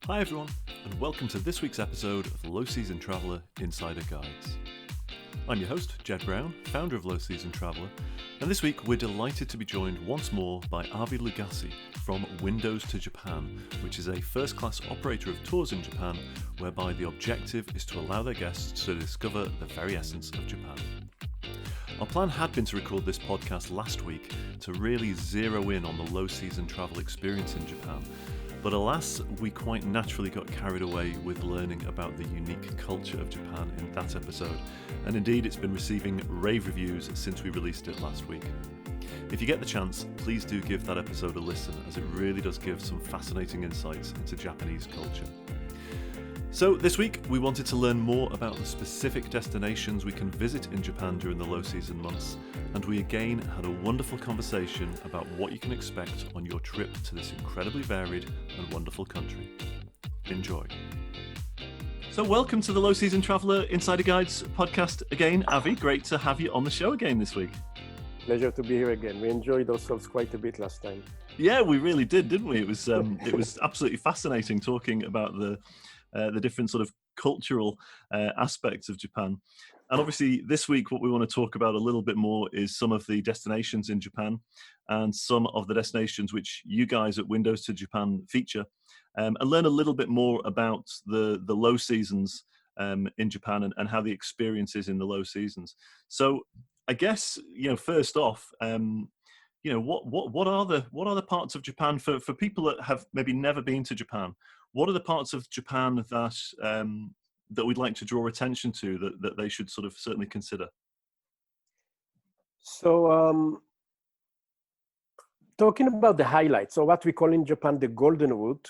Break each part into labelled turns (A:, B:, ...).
A: Hi everyone, and welcome to this week's episode of Low Season Traveller Insider Guides. I'm your host, Jed Brown, founder of Low Season Traveller, and this week we're delighted to be joined once more by Avi Lugasi from Windows to Japan, which is a first-class operator of tours in Japan, whereby the objective is to allow their guests to discover the very essence of Japan. Our plan had been to record this podcast last week to really zero in on the low season travel experience in Japan, but alas, we quite naturally got carried away with learning about the unique culture of Japan in that episode, and indeed it's been receiving rave reviews since we released it last week. If you get the chance, please do give that episode a listen, as it really does give some fascinating insights into Japanese culture. So this week we wanted to learn more about the specific destinations we can visit in Japan during the low season months, and we again had a wonderful conversation about what you can expect on your trip to this incredibly varied and wonderful country. Enjoy. So welcome to the Low Season Traveller Insider Guides podcast again, Avi. Great to have you on the show again this week.
B: Pleasure to be here again. We enjoyed ourselves quite a bit last time.
A: Yeah, we really did, didn't we? It was absolutely fascinating talking about the different sort of cultural aspects of Japan. And obviously this week what we want to talk about a little bit more is some of the destinations in Japan and some of the destinations which you guys at Windows to Japan feature, and learn a little bit more about the low seasons in Japan and how the experience is in the low seasons. So I guess, first off, what are the parts of Japan for people that have maybe never been to Japan? What are the parts of Japan that we'd like to draw attention to that they should sort of certainly consider?
B: So, talking about the highlights, or what we call in Japan the golden route,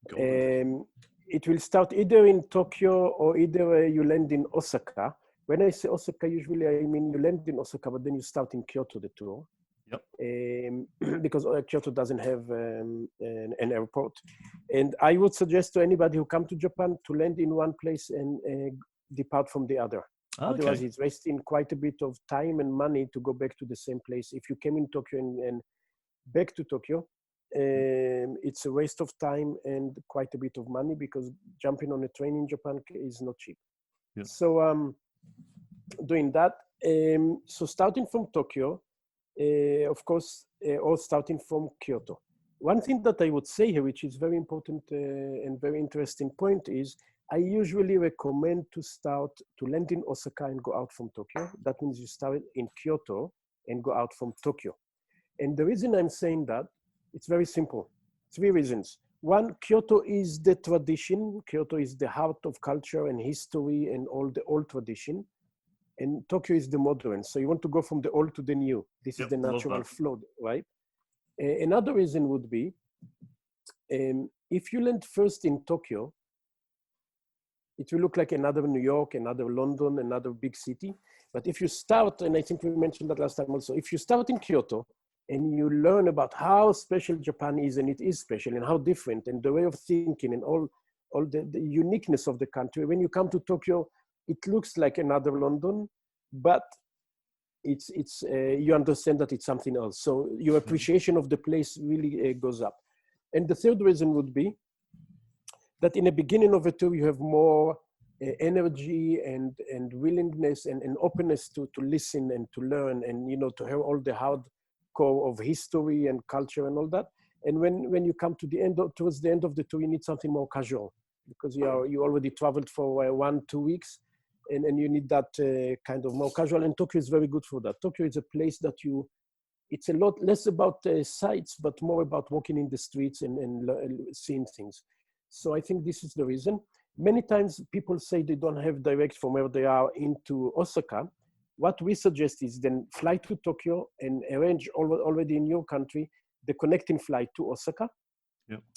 B: it will start either in Tokyo or either you land in Osaka. When I say Osaka, usually I mean you land in Osaka, but then you start in Kyoto, the tour. Yep. Because Kyoto doesn't have an airport. And I would suggest to anybody who come to Japan to land in one place and depart from the other. Okay. Otherwise, it's wasting quite a bit of time and money to go back to the same place. If you came in Tokyo and back to Tokyo, it's a waste of time and quite a bit of money, because jumping on a train in Japan is not cheap. Yeah. So doing that, so starting from Tokyo, of course, or starting from Kyoto. One thing that I would say here, which is very important and very interesting point, is I usually recommend to land in Osaka and go out from Tokyo. That means you start in Kyoto and go out from Tokyo. And the reason I'm saying that, it's very simple. 3 reasons. One, Kyoto is the tradition. Kyoto is the heart of culture and history and all the old tradition. And Tokyo is the modern. So you want to go from the old to the new. This is the natural flow, right? Another reason would be, if you land first in Tokyo, it will look like another New York, another London, another big city. But if you start, and I think we mentioned that last time also, if you start in Kyoto and you learn about how special Japan is, and it is special, and how different, and the way of thinking, and all the uniqueness of the country, when you come to Tokyo, it looks like another London, but you understand that it's something else. So your appreciation of the place really goes up. And the third reason would be that in the beginning of a tour, you have more energy and willingness and openness to listen and to learn, and to have all the hardcore of history and culture and all that. And when you come to towards the end of the tour, you need something more casual, because you already traveled for 1-2 weeks. And you need that kind of more casual. And Tokyo is very good for that. Tokyo is a place that it's a lot less about sights, but more about walking in the streets and seeing things. So I think this is the reason. Many times people say they don't have direct from where they are into Osaka. What we suggest is then fly to Tokyo and arrange already in your country the connecting flight to Osaka,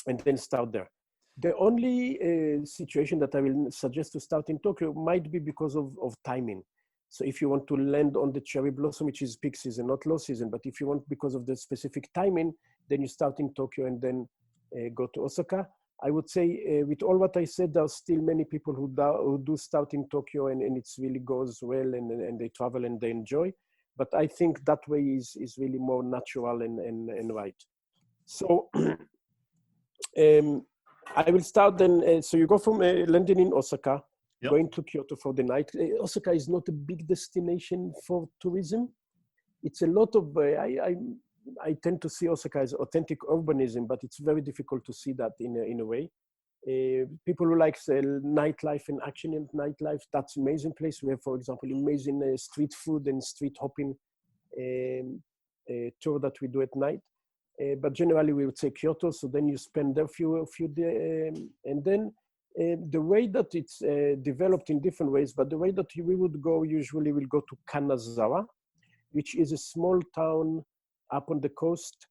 B: and then start there. The only situation that I will suggest to start in Tokyo might be because of timing. So if you want to land on the cherry blossom, which is peak season, not low season, but if you want because of the specific timing, then you start in Tokyo and then go to Osaka. I would say with all what I said, there are still many people who do start in Tokyo and it really goes well and they travel and they enjoy. But I think that way is really more natural and right. So I will start then. So you go from landing in Osaka,
A: Yep.
B: going to Kyoto for the night. Osaka is not a big destination for tourism. It's a lot of, I tend to see Osaka as authentic urbanism, but it's very difficult to see that in a way. People who like nightlife and action in nightlife, that's amazing place. We have, for example, amazing street food and street hopping tour that we do at night. But generally we would say Kyoto. So then you spend there a few days, and then the way that it's developed in different ways, but the way that we would go usually we'll go to Kanazawa, which is a small town up on the coast.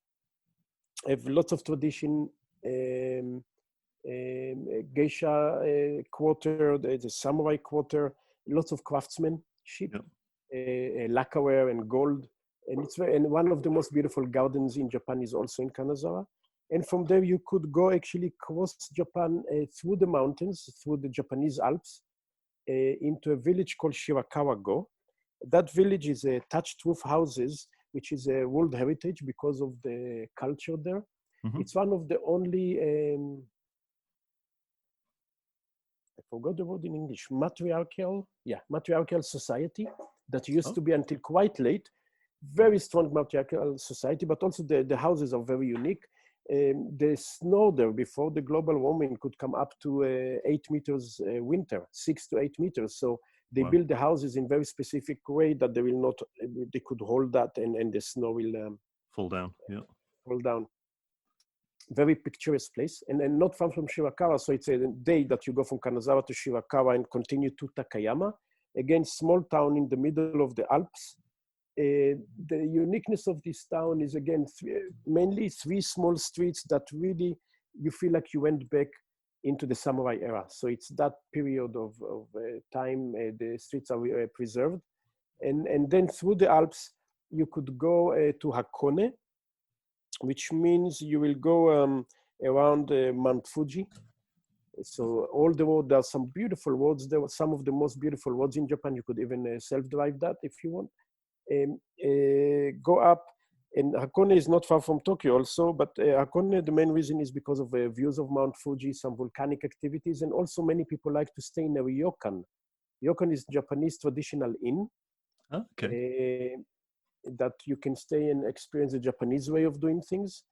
B: Have lots of tradition. Geisha quarter, the samurai quarter, lots of craftsmanship, lacquerware and gold. And and one of the most beautiful gardens in Japan is also in Kanazawa. And from there you could go actually cross Japan through the mountains, through the Japanese Alps, into a village called Shirakawa-go. That village is a thatched roof houses, which is a World Heritage because of the culture there. Mm-hmm. It's one of the only, I forgot the word in English, matriarchal society that used to be until quite late. Very strong matriarchal society, but also the houses are very unique. The snow there before the global warming could come up to 8 meters winter, 6 to 8 meters. So they build the houses in very specific way that they will not, they could hold that and the snow will
A: fall down. Yeah,
B: fall down. Very picturesque place, and not far from Shirakawa. So it's a day that you go from Kanazawa to Shirakawa and continue to Takayama. Again, small town in the middle of the Alps. The uniqueness of this town is again mainly three small streets that really you feel like you went back into the samurai era. So it's that period of time the streets are preserved, and then through the Alps you could go to Hakone, which means you will go around Mount Fuji. So all the road, there are some beautiful roads. There were some of the most beautiful roads in Japan. You could even self-drive that if you want. Go up, and Hakone is not far from Tokyo also, but Hakone, the main reason is because of views of Mount Fuji, some volcanic activities, and also many people like to stay in a ryokan. Ryokan is Japanese traditional inn.
A: Okay.
B: That you can stay and experience the Japanese way of doing things,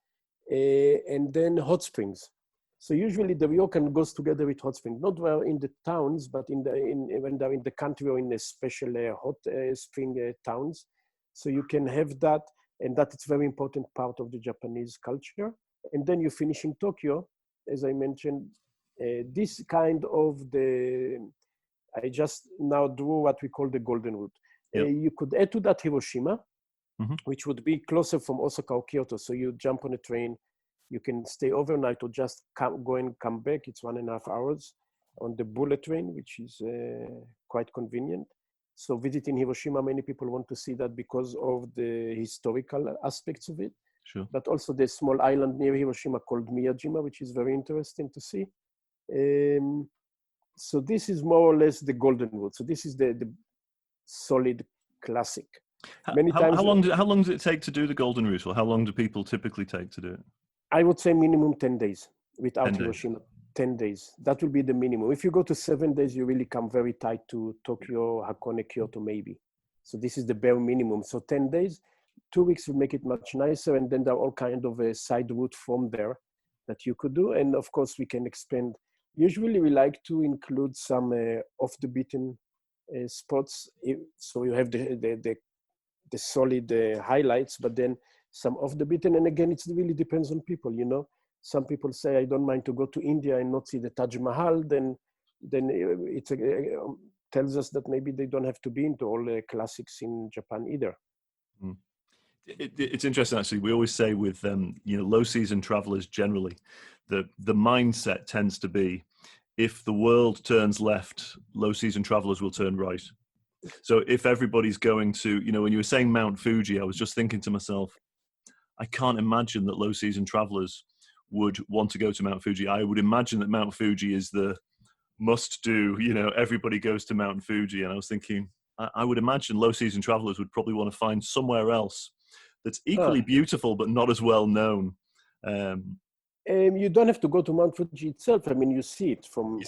B: and then hot springs. So usually the ryokan goes together with hot springs, not well in the towns, but when they're in the country or in a special hot spring towns. So you can have that, and that is very important part of the Japanese culture. And then you finish in Tokyo, as I mentioned, this kind of I just now drew what we call the golden route. Yep. You could add to that Hiroshima, which would be closer from Osaka or Kyoto. So you jump on a train, you can stay overnight or just go and come back. It's 1.5 hours on the bullet train, which is quite convenient. So visiting Hiroshima, many people want to see that because of the historical aspects of it.
A: Sure.
B: But also the small island near Hiroshima called Miyajima, which is very interesting to see. So this is more or less the golden route. So this is the solid classic.
A: How long does it take to do the golden route, or how long do people typically take to do it?
B: I would say minimum 10 days without
A: 10
B: Hiroshima. 10 days. That will be the minimum. If you go to 7 days, you really come very tight to Tokyo, Hakone, Kyoto, maybe. So this is the bare minimum. So 10 days, 2 weeks will make it much nicer. And then there are all kinds of side route from there that you could do. And of course, we can expand. Usually we like to include some off the beaten spots. So you have the solid highlights, but then some off the beaten. And again, it really depends on people, you know. Some people say, I don't mind to go to India and not see the Taj Mahal. Then it tells us that maybe they don't have to be into all the classics in Japan either.
A: Mm. It's interesting, actually. We always say with low season travelers generally, the mindset tends to be, if the world turns left, low season travelers will turn right. So if everybody's going to, when you were saying Mount Fuji, I was just thinking to myself, I can't imagine that low season travelers would want to go to Mount Fuji. I would imagine that Mount Fuji is the must do, everybody goes to Mount Fuji. And I was thinking, I would imagine low season travelers would probably want to find somewhere else that's equally beautiful, but not as well known.
B: You don't have to go to Mount Fuji itself. I mean, you see it from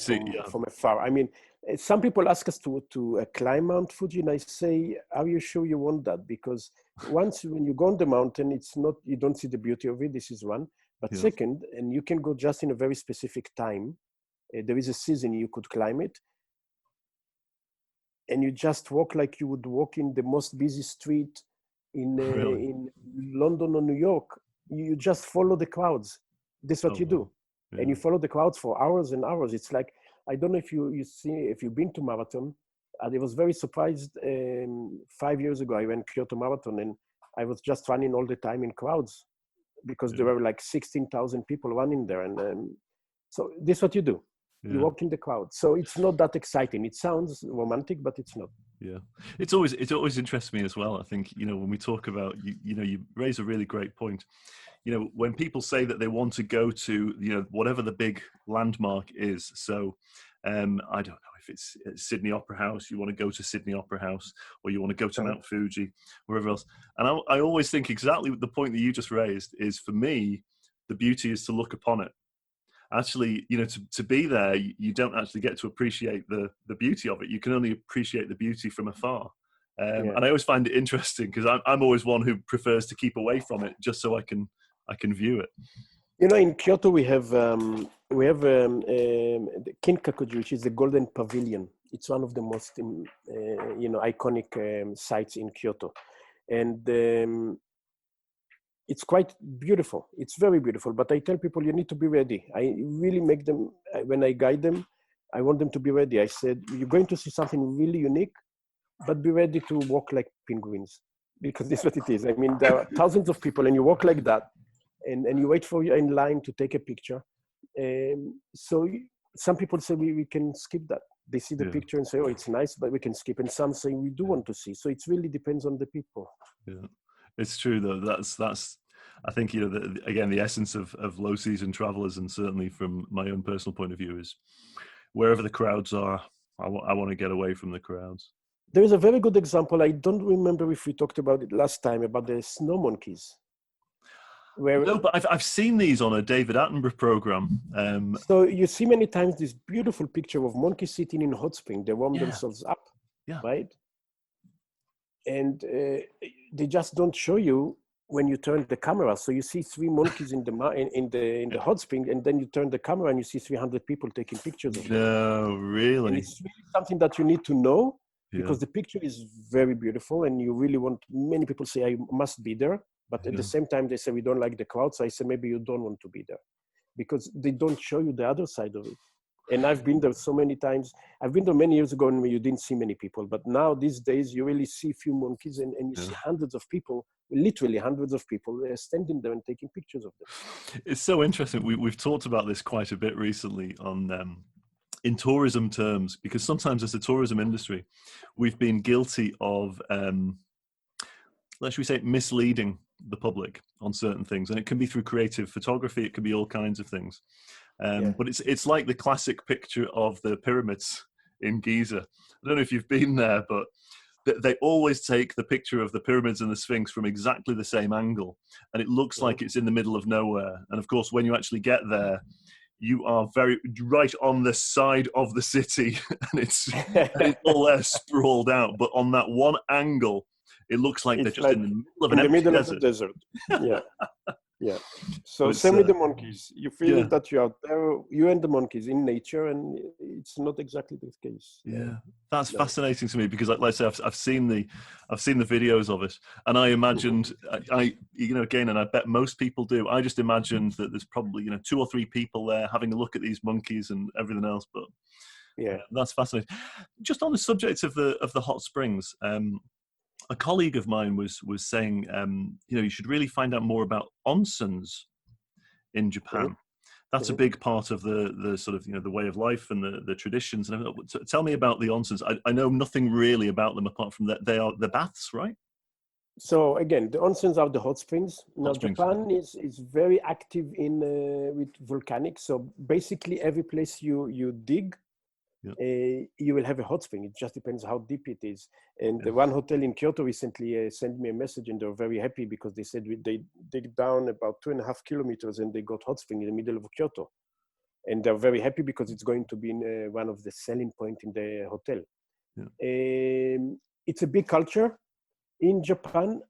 B: afar. I mean, some people ask us to climb Mount Fuji, and I say, "Are you sure you want that?" Because once when you go on the mountain, it's not, you don't see the beauty of it. This is one. But second, and you can go just in a very specific time. There is a season you could climb it, and you just walk like you would walk in the most busy street in London or New York. You just follow the crowds. This is what you do. Yeah. And you follow the crowds for hours and hours. It's like, I don't know if if you've been to marathon. I was very surprised. 5 years ago, I went Kyoto Marathon, and I was just running all the time in crowds because there were like 16,000 people running there. And so this is what you do. Yeah. You walk in the crowd. So it's not that exciting. It sounds romantic, but it's not.
A: Yeah. It always interests me as well. I think, when we talk about, you raise a really great point. When people say that they want to go to, whatever the big landmark is. So I don't know if it's Sydney Opera House, you want to go to Sydney Opera House, or you want to go to Mount Fuji, wherever else. And I always think exactly the point that you just raised is, for me, the beauty is to look upon it. Actually, to be there, you don't actually get to appreciate the beauty of it. You can only appreciate the beauty from afar. And I always find it interesting because I'm always one who prefers to keep away from it just so I can view it.
B: In Kyoto we have the Kinkakuji, which is the Golden Pavilion. It's one of the most iconic sites in Kyoto, and it's quite beautiful. It's very beautiful. But I tell people you need to be ready. I really make them, when I guide them, I want them to be ready. I said, you're going to see something really unique, but be ready to walk like penguins, because this is what it is. I mean, there are thousands of people and you walk like that, and you wait for you in line to take a picture. So some people say we can skip that. They see the picture and say, oh, it's nice, but we can skip. And some say we do want to see. So it really depends on the people.
A: Yeah. It's true though. That's I think again the essence of low season travelers, and certainly from my own personal point of view, is wherever the crowds are, I want to get away from the crowds.
B: There is a very good example. I don't remember if we talked about it last time, about the snow monkeys.
A: No, but I've seen these on a David Attenborough program.
B: So you see many times this beautiful picture of monkeys sitting in a hot spring. They warm themselves up, right? And they just don't show you when you turn the camera. So you see 3 monkeys in the hot spring, and then you turn the camera and you see 300 people taking pictures of them.
A: No, really?
B: And it's really something that you need to know, because the picture is very beautiful, and you really want. Many people say I must be there, but at the same time they say we don't like the crowd. So I say maybe you don't want to be there, because they don't show you the other side of it. And I've been there so many times. I've been there many years ago when you didn't see many people. But now, these days, you really see a few monkeys, and you see hundreds of people, literally hundreds of people standing there and taking pictures of them.
A: It's so interesting. We've talked about this quite a bit recently on in tourism terms, because sometimes as a tourism industry, we've been guilty of, let's say, misleading the public on certain things. And it can be through creative photography. It can be all kinds of things. But it's like the classic picture of the pyramids in Giza. I don't know if you've been there, but they always take the picture of the pyramids and the Sphinx from exactly the same angle. And it looks like it's in the middle of nowhere. And of course, when you actually get there, you are right on the side of the city, and it's all there sprawled out. But on that one angle, it looks like they're just like in the middle of
B: the desert. Yeah. Yeah. So same with the monkeys. You feel that you are there, you and the monkeys in nature, and it's not exactly the case.
A: Yeah, that's fascinating to me, because, like I say, I've seen the videos of it, and I imagined, again, and I bet most people do. I just imagined that there's probably 2 or 3 people there having a look at these monkeys and everything else. But that's fascinating. Just on the subject of the hot springs. A colleague of mine was saying, you should really find out more about onsens in Japan. That's a big part of the sort of, the way of life and the traditions. And tell me about the onsens. I know nothing really about them apart from that they are the baths, right?
B: So again, the onsens are the hot springs. Now Japan is very active in with volcanic. So basically every place you dig,
A: Yeah.
B: you will have a hot spring. It just depends how deep it is. And
A: Yeah.
B: one hotel in Kyoto recently sent me a message, and they were very happy because they said they dig down about 2.5 kilometers and they got hot spring in the middle of Kyoto. And they're very happy because it's going to be in, one of the selling point in the hotel.
A: Yeah.
B: It's a big culture in Japan,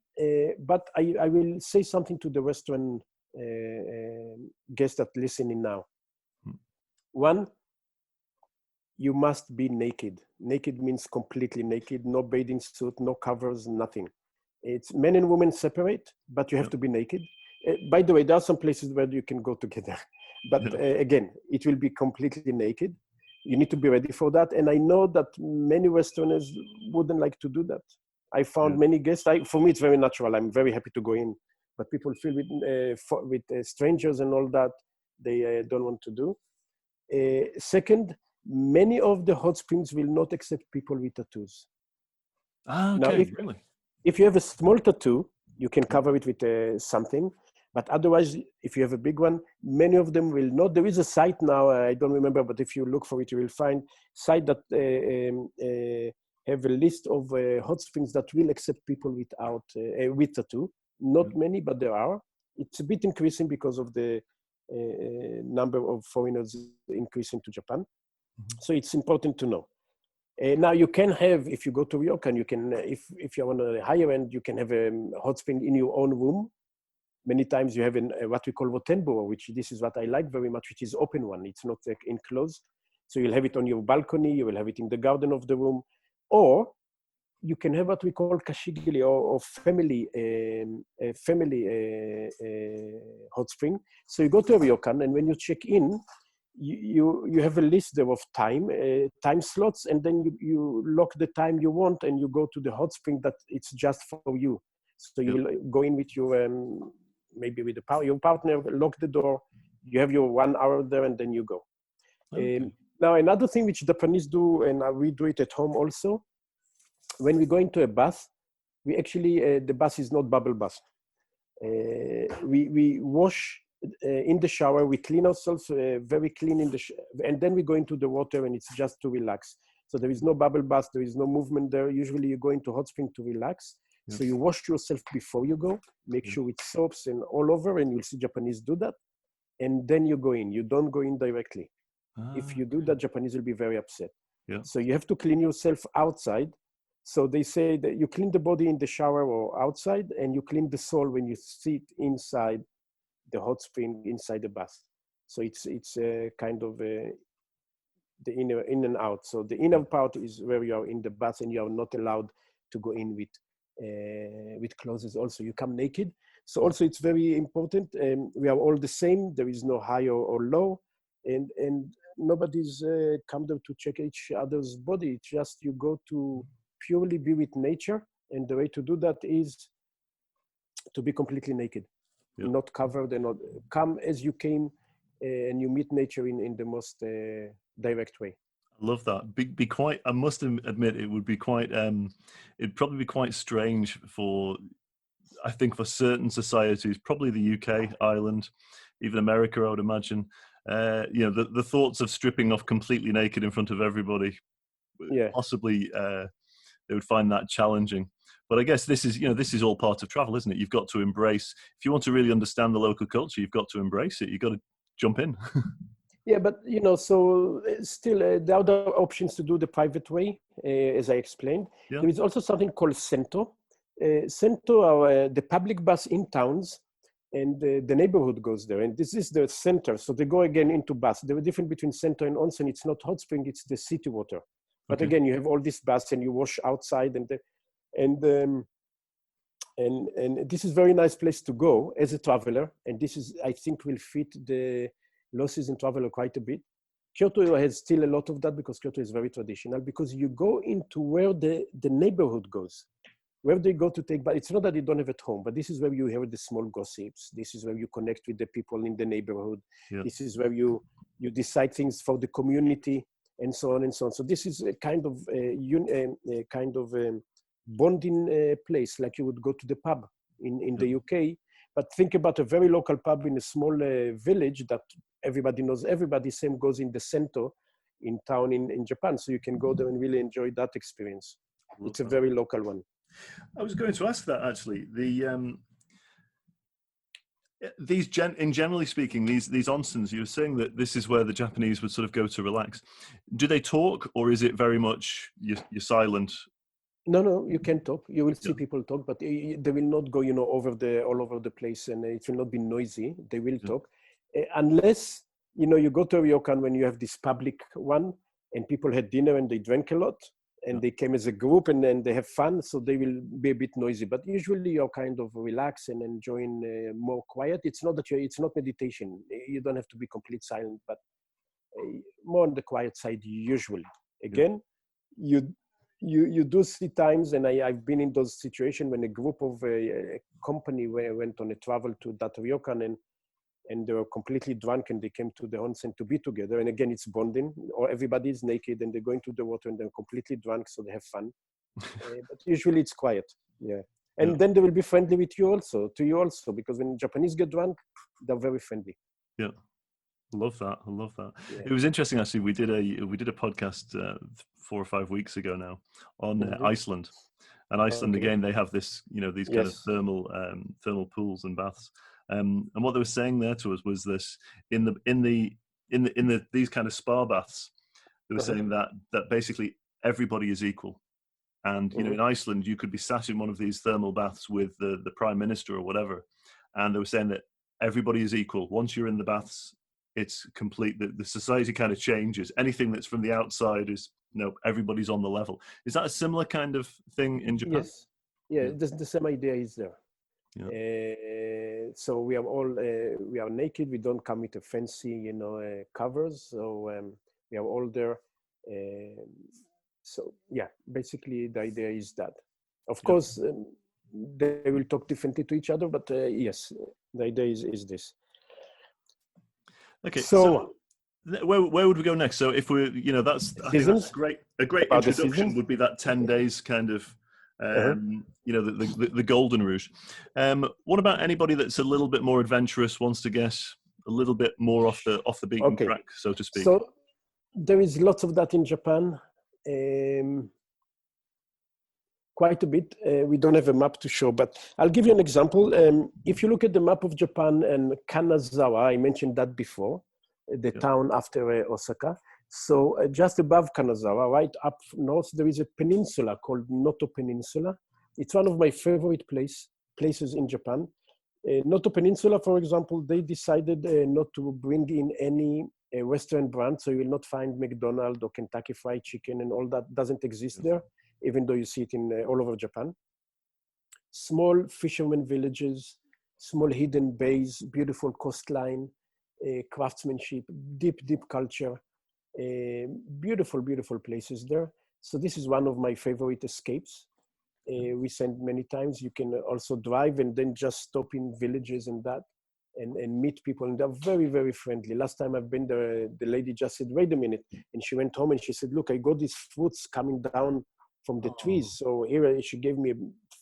B: but I will say something to the Western guests that listening now. One, you must be naked. Naked means completely naked, no bathing suit, no covers, nothing. It's men and women separate, but you have to be naked. By the way, there are some places where you can go together, but again, it will be completely naked. You need to be ready for that. And I know that many Westerners wouldn't like to do that. I found many guests. For me, it's very natural. I'm very happy to go in, but people feel with strangers and all that, they don't want to do. Second, many of the hot springs will not accept people with tattoos.
A: Ah, okay,
B: now,
A: really?
B: If you have a small tattoo, you can cover it with something. But otherwise, if you have a big one, many of them will not. There is a site now, I don't remember, but if you look for it, you will find site that have a list of hot springs that will accept people without with tattoo. Not many, but there are. It's a bit increasing because of the number of foreigners increasing to Japan. So it's important to know. Now you can have, if you go to ryokan, you can, if you're on a higher end, you can have a hot spring in your own room. Many times you have what we call rotenbo, which this is what I like very much, which is open one. It's not like enclosed. So you'll have it on your balcony, you will have it in the garden of the room, or you can have what we call kashigiri or family hot spring. So you go to a ryokan, and when you check in, you have a list there of time slots, and then you lock the time you want, and you go to the hot spring that it's just for you. So you will go in with your maybe with your partner, lock the door. You have your 1 hour there, and then you go.
A: Okay.
B: Now another thing which Japanese do, and we do it at home also. When we go into a bath, we actually the bath is not bubble bath. We wash in the shower, we clean ourselves very clean and then we go into the water, and it's just to relax. So there is no bubble bath, there is no movement there. Usually you go into hot spring to relax. So you wash yourself before you go, make sure with soaps and all over, and you'll see Japanese do that. And then you go in, you don't go in directly. If you do that, Japanese will be very upset. So you have to clean yourself outside. So they say that you clean the body in the shower or outside, and you clean the soul when you sit inside the hot spring, inside the bath. So it's kind of the inner in and out. So the inner part is where you are in the bath, and you are not allowed to go in with clothes. Also, you come naked. So also it's very important. We are all the same. There is no high or low, and nobody's come there to check each other's body. It's just you go to purely be with nature, and the way to do that is to be completely naked, not covered, and not come as you came, and you meet nature in the most direct way.
A: I love that. Be quite. I must admit, it would be quite. It'd probably be quite strange for, I think, for certain societies, probably the UK, Ireland, even America, I would imagine. The thoughts of stripping off completely naked in front of everybody, possibly they would find that challenging. But I guess this is all part of travel, isn't it? You've got to embrace, if you want to really understand the local culture, you've got to embrace it. You've got to jump in.
B: Yeah, but so still there are other options to do the private way, as I explained. There is also something called Sento. Sento are the public bus in towns, and the neighborhood goes there, and this is the center. So they go again into bus. The difference between Sento and onsen, it's not hot spring, it's the city water. But again, you have all this bus, and you wash outside, and this is a very nice place to go as a traveler. And this is, I think, will fit the low season traveler quite a bit. Kyoto has still a lot of that because Kyoto is very traditional, because you go into where the neighborhood goes, where they go to take, but it's not that you don't have at home, but this is where you hear the small gossips. This is where you connect with the people in the neighborhood. This is where you decide things for the community, and so on and so on. So this is a kind of bonding place, like you would go to the pub in the UK. But think about a very local pub in a small village that everybody knows everybody. Same goes in the center. in town in Japan. So you can go there and really enjoy that experience. It's a very local one.
A: I was going to ask that actually. Generally speaking, these onsens, you were saying that this is where the Japanese would sort of go to relax. Do they talk, or is it very much you're silent?
B: No, you can talk. You will see people talk, but they will not go, all over the place, and it will not be noisy. They will talk, unless you go to a ryokan when you have this public one, and people had dinner and they drank a lot, and they came as a group, and then they have fun, so they will be a bit noisy. But usually you're kind of relaxed and enjoying more quiet. It's not meditation. You don't have to be complete silent, but more on the quiet side usually. Again, you do see times, and I've been in those situations when a group of a company went on a travel to that ryokan, and they were completely drunk, and they came to the onsen to be together. And again, it's bonding, or everybody is naked and they're going to the water and they're completely drunk, so they have fun. But usually it's quiet. And then they will be friendly with you also, because when Japanese get drunk, they're very friendly.
A: Yeah. I love that. Yeah. It was interesting, actually. We did a podcast 4 or 5 weeks ago now on Iceland, and Iceland again. They have this, these kind of thermal pools and baths. And what they were saying there to us was this: in these kind of spa baths, they were saying that basically everybody is equal. And in Iceland, you could be sat in one of these thermal baths with the prime minister or whatever, and they were saying that everybody is equal. Once you're in the baths, it's complete. The society kind of changes. Anything that's from the outside is everybody's on the level. Is that a similar kind of thing in Japan?
B: Yes. The same idea is there. So we are naked. We don't come with a fancy covers. So we are all there. So basically the idea is that. Of course, they will talk differently to each other, but yes, the idea is this.
A: Okay, so where would we go next? So if we, I think that's great. A great introduction would be that 10 days kind of, the golden route. What about anybody that's a little bit more adventurous, wants to get a little bit more off the beaten track, so to speak?
B: So there is lots of that in Japan. Quite a bit. We don't have a map to show, but I'll give you an example. If you look at the map of Japan and Kanazawa, I mentioned that before, the town after Osaka. So just above Kanazawa, right up north, there is a peninsula called Noto Peninsula. It's one of my favorite places in Japan. Noto Peninsula, for example, they decided not to bring in any Western brand, so you will not find McDonald's or Kentucky Fried Chicken, and all that doesn't exist there, even though you see it in all over Japan. Small fishermen villages, small hidden bays, beautiful coastline, craftsmanship, deep culture, beautiful places there. So this is one of my favorite escapes. We send many times. You can also drive and then just stop in villages and that, and meet people, and they're very, very friendly. Last time I've been there, the lady just said, wait a minute. And she went home and she said, look, I got these fruits coming down from the trees. So here she gave me a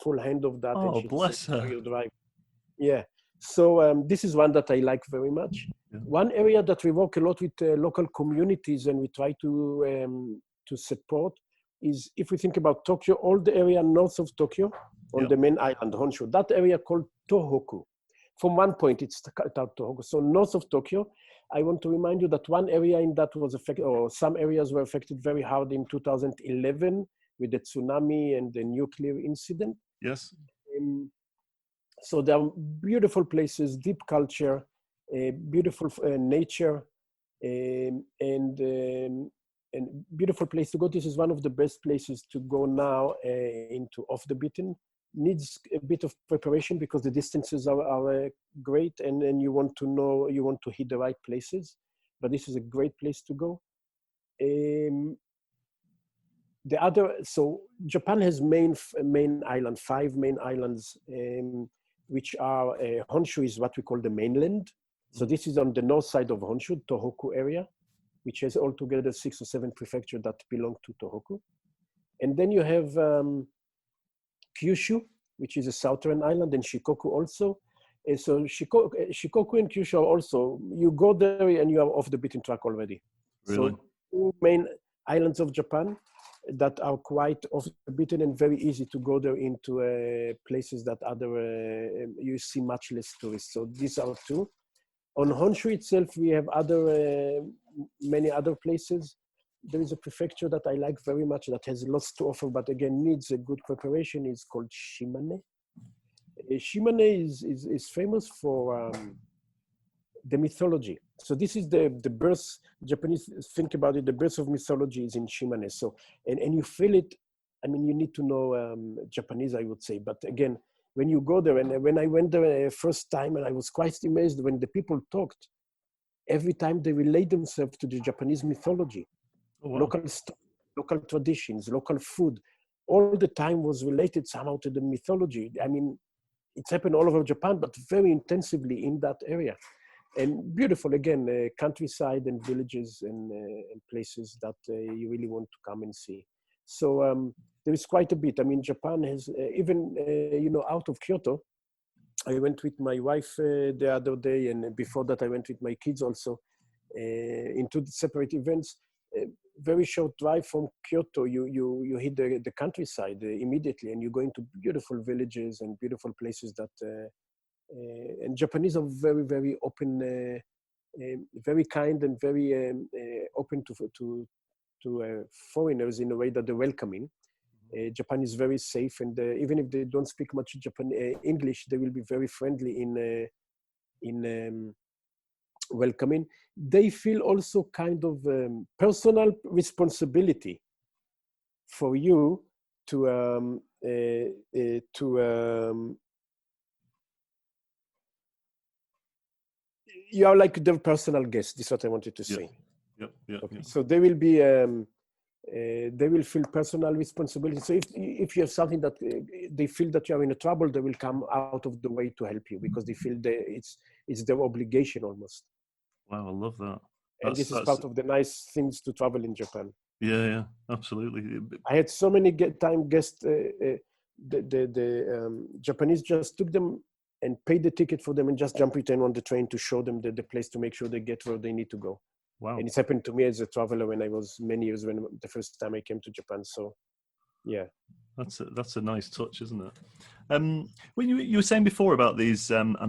B: full hand of that.
A: Oh,
B: and she
A: bless
B: said,
A: her.
B: You'll drive. Yeah. So this is one that I like very much. Yeah. One area that we work a lot with local communities and we try to support is, if we think about Tokyo, all the area north of Tokyo on the main island, Honshu, that area called Tohoku. From one point, it's Tohoku. So north of Tokyo, I want to remind you that one area in that was affected, or some areas were affected very hard in 2011 with the tsunami and the nuclear incident.
A: Yes.
B: So there are beautiful places, deep culture, beautiful nature, and beautiful place to go. This is one of the best places to go now into off the beaten. Needs a bit of preparation because the distances are great, and you want to hit the right places. But this is a great place to go. So Japan has main island, 5 main islands, which are Honshu is what we call the mainland. So this is on the north side of Honshu, Tohoku area, which has altogether 6 or 7 prefectures that belong to Tohoku. And then you have Kyushu, which is a southern island, and Shikoku also. And so Shikoku and Kyushu are also, you go there and you are off the beaten track already.
A: Really?
B: So two main islands of Japan that are quite off-beaten and very easy to go there into places that you see much less tourists. So these are two. On Honshu itself, we have many other places. There is a prefecture that I like very much that has lots to offer, but again, needs a good preparation. It's called Shimane. Shimane is famous for the mythology. So this is the birth, Japanese think about it, the birth of mythology is in Shimane. So, and you feel it, I mean, you need to know Japanese, I would say. But again, when you go there, and when I went there first time, and I was quite amazed when the people talked, every time they relate themselves to the Japanese mythology, oh, wow. Local traditions, local food, all the time was related somehow to the mythology. I mean, it's happened all over Japan, but very intensively in that area. And beautiful, again, countryside and villages and places that you really want to come and see. So there is quite a bit. I mean, Japan has, even, out of Kyoto, I went with my wife the other day, and before that I went with my kids also into the separate events. Very short drive from Kyoto, you hit the countryside immediately, and you go into beautiful villages and beautiful places that, and Japanese are very, very open, very kind and very open to foreigners in a way that they're welcoming. Japan is very safe, and even if they don't speak much English, they will be very friendly in welcoming. They feel also kind of personal responsibility for you to you are like their personal guest. This is what I wanted to say.
A: Yep.
B: Okay. So they will be they will feel personal responsibility. So if you have something that they feel that you are in a trouble, they will come out of the way to help you because they feel it's their obligation almost.
A: Wow, I love that.
B: And this is part of the nice things to travel in Japan.
A: Yeah, absolutely.
B: I had so many guests. The Japanese just took them and paid the ticket for them and just jump return on the train to show them the place to make sure they get where they need to go.
A: Wow.
B: And it's happened to me as a traveler when I was many years, when the first time I came to Japan. So, yeah.
A: That's a nice touch, isn't it? When you were saying before about these, and I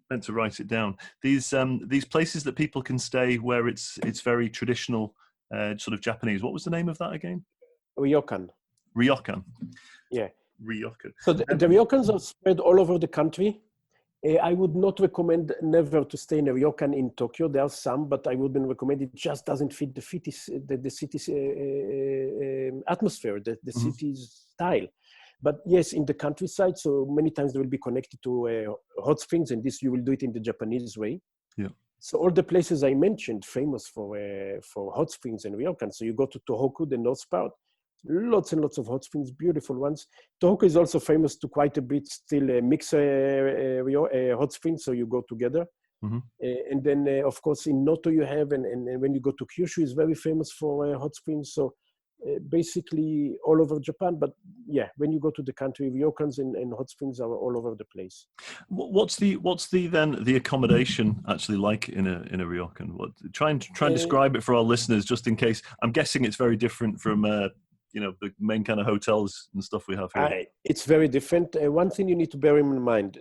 A: meant to write it down. These places that people can stay where it's very traditional, sort of Japanese. What was the name of that again?
B: Ryokan. Yeah.
A: Ryokan.
B: So the ryokans are spread all over the country. I would not recommend never to stay in a ryokan in Tokyo. There are some, but I wouldn't recommend it. Just doesn't fit the city's atmosphere, the city's style. But yes, in the countryside, so many times they will be connected to hot springs, and this you will do it in the Japanese way.
A: Yeah. So
B: all the places I mentioned, famous for hot springs and ryokan. So you go to Tohoku, the north part, lots and lots of hot springs, beautiful ones. Tohoku is also famous to quite a bit still mix hot springs, so you go together.
A: Mm-hmm.
B: And then, of course, in Noto you have, and when you go to Kyushu, is very famous for hot springs. So basically all over Japan. But yeah, when you go to the country, ryokans and hot springs are all over the place.
A: What's the accommodation actually like in a ryokan? Try and describe it for our listeners, just in case. I'm guessing it's very different from the main kind of hotels and stuff we have here.
B: It's very different. One thing you need to bear in mind: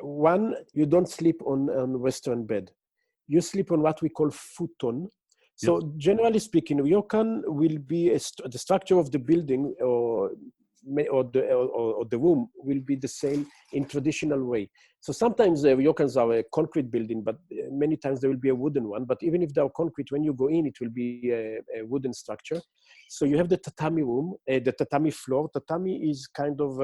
B: one, you don't sleep on Western bed. You sleep on what we call futon. So generally speaking, ryokan will be the structure of the building or the room will be the same in traditional way. So sometimes the ryokans are a concrete building, but many times there will be a wooden one. But even if they are concrete, when you go in, it will be a wooden structure. So you have the tatami room, the tatami floor. Tatami is kind of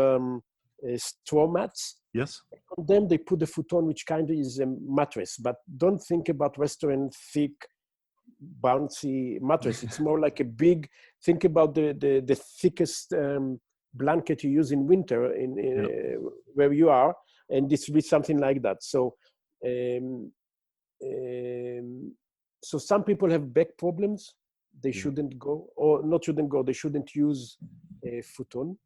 B: straw mats.
A: Yes.
B: On them they put the futon, which kind of is a mattress. But don't think about Western thick, bouncy mattress. It's more like a big. Think about the thickest blanket you use in winter where you are, and this will be something like that. So, so some people have back problems. They shouldn't go, or not shouldn't go. They shouldn't use futon.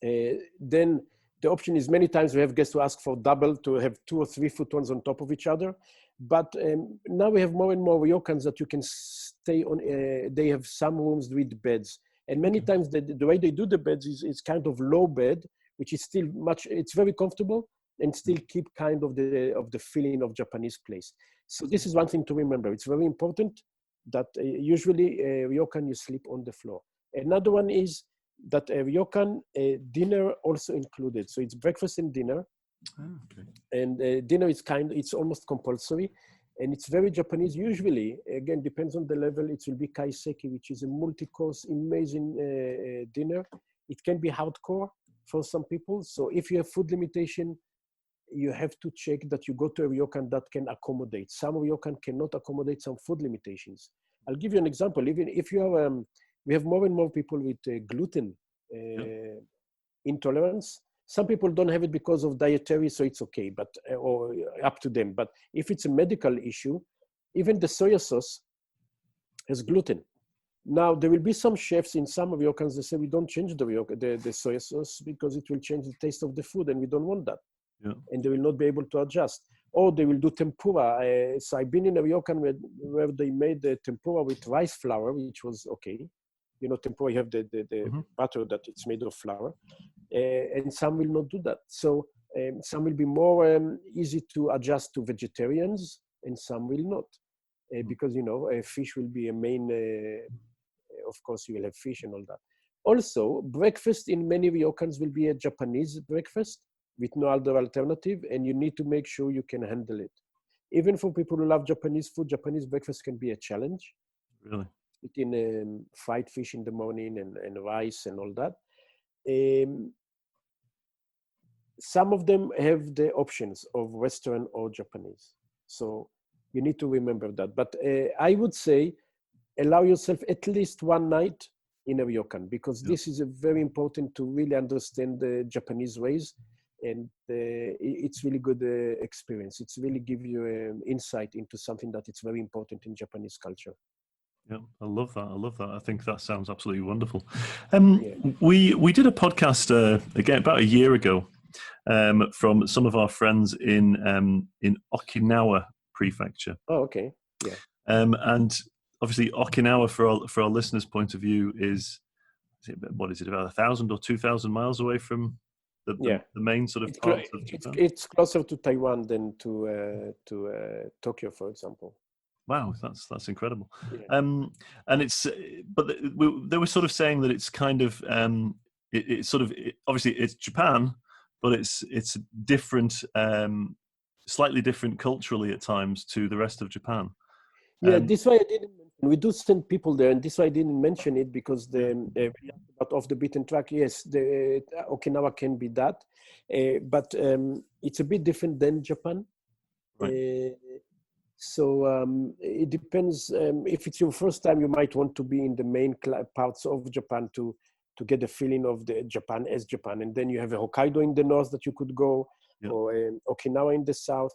B: Then the option is many times we have guests who ask for double, to have 2 or 3 futons on top of each other. But now we have more and more ryokans that you can stay on. They have some rooms with beds. And many times the way they do the beds is kind of low bed, which is still it's very comfortable and still keep kind of the feeling of Japanese place. So this is one thing to remember. It's very important that usually ryokan you sleep on the floor. Another one is that ryokan dinner also included. So it's breakfast and dinner.
A: Oh, okay.
B: And dinner is it's almost compulsory. And it's very Japanese. Usually, again, depends on the level. It will be kaiseki, which is a multi-course, amazing dinner. It can be hardcore for some people. So if you have food limitation, you have to check that you go to a ryokan that can accommodate. Some ryokan cannot accommodate some food limitations. I'll give you an example. Even if you have, we have more and more people with gluten intolerance. Some people don't have it because of dietary, so it's okay, but or up to them. But if it's a medical issue, even the soy sauce has gluten. Now, there will be some chefs in some ryokans that say we don't change the soy sauce because it will change the taste of the food, and we don't want that. Yeah. And they will not be able to adjust. Or they will do tempura. So I've been in a ryokan where they made the tempura with rice flour, which was okay. You know, tempura, you have the butter that it's made of flour. And some will not do that. So some will be more easy to adjust to vegetarians, and some will not. Because, you know, fish will be a main, of course, you will have fish and all that. Also, breakfast in many ryokans will be a Japanese breakfast with no other alternative, and you need to make sure you can handle it. Even for people who love Japanese food, Japanese breakfast can be a challenge.
A: Really?
B: Eating fried fish in the morning and rice and all that. Some of them have the options of Western or Japanese. So you need to remember that. But I would say allow yourself at least one night in a ryokan, because this is a very important to really understand the Japanese ways. And it's really good experience. It's really give you insight into something that it's very important in Japanese culture.
A: Yeah, I love that. I love that. I think that sounds absolutely wonderful. We did a podcast again about a year ago from some of our friends in Okinawa Prefecture.
B: Oh, okay. Yeah.
A: And obviously, Okinawa, for our listeners' point of view, what is it, about 1,000 or 2,000 miles away from the main sort of parts of Japan?
B: It's closer to Taiwan than to Tokyo, for example.
A: Wow, that's incredible. Yeah. And but they were sort of saying that it's kind of obviously it's Japan, but it's different, slightly different culturally at times to the rest of Japan.
B: Yeah, this why I didn't mention. We do send people there, and this why I didn't mention it, because but off the beaten track. Yes, the Okinawa can be that, but it's a bit different than Japan. Right. So it depends. If it's your first time, you might want to be in the main parts of Japan to get the feeling of the Japan as Japan, and then you have a Hokkaido in the north that you could go, or Okinawa in the south.